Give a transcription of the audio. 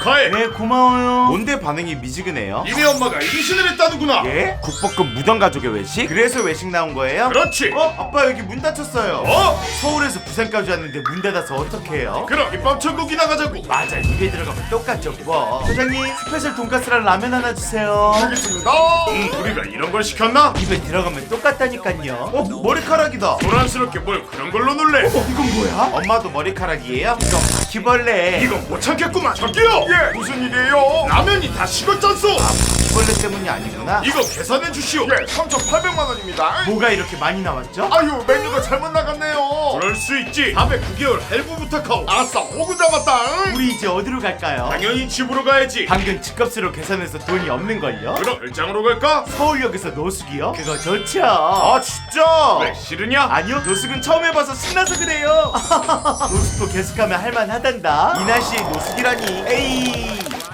축하해. 네, 고마워요. 뭔데 반응이 미지근해요? 니네 엄마가 임신을 했다는구나. 예? 국밥급 무당 가족의 외식? 그래서 외식 나온 거예요? 그렇지. 아빠 여기 문 닫혔어요. 서울에서 부산까지 왔는데 문 닫아서 어떡해요? 그럼 김밥 천국이 나가자고. 맞아, 입에 들어가면 똑같죠 뭐. 사장님, 스페셜 돈가스랑 라면 하나 주세요. 알겠습니다. 우리가 이런 걸 시켰나? 입에 들어가면 똑같다니깐요. 머리카락이다. 소란스럽게 뭘 그런 걸로 놀래? 이건 뭐야? 엄마도 머리카락이에요? 이건 바퀴벌레. 이건 못 참겠구만. 저기요. 예. 무슨 일이에요? 라면이 다 식었잖소. 바퀴벌레 때문이 아니구나. 이거 계산해 주시오. 예, 3,800만 원입니다. 뭐가 이렇게 많이 나왔죠? 아유, 메뉴가 잘못 나갔네요. 그럴 수 있지. 409개월 할부 부탁하오. 아싸, 호구 잡았다. 우리 이제 어디로 갈까요? 당연히 집으로 가야지. 방금 집값으로 계산해서 돈이 없는걸요? 그럼 별장으로 갈까? 서울역에서 노숙이요? 그거 좋죠. 아, 진짜? 왜 싫으냐? 아니요, 노숙은 처음 해봐서 신나서 그래요. 노숙도 계속하면 할만하단다. 이 날씨에 노숙이라니. 에이.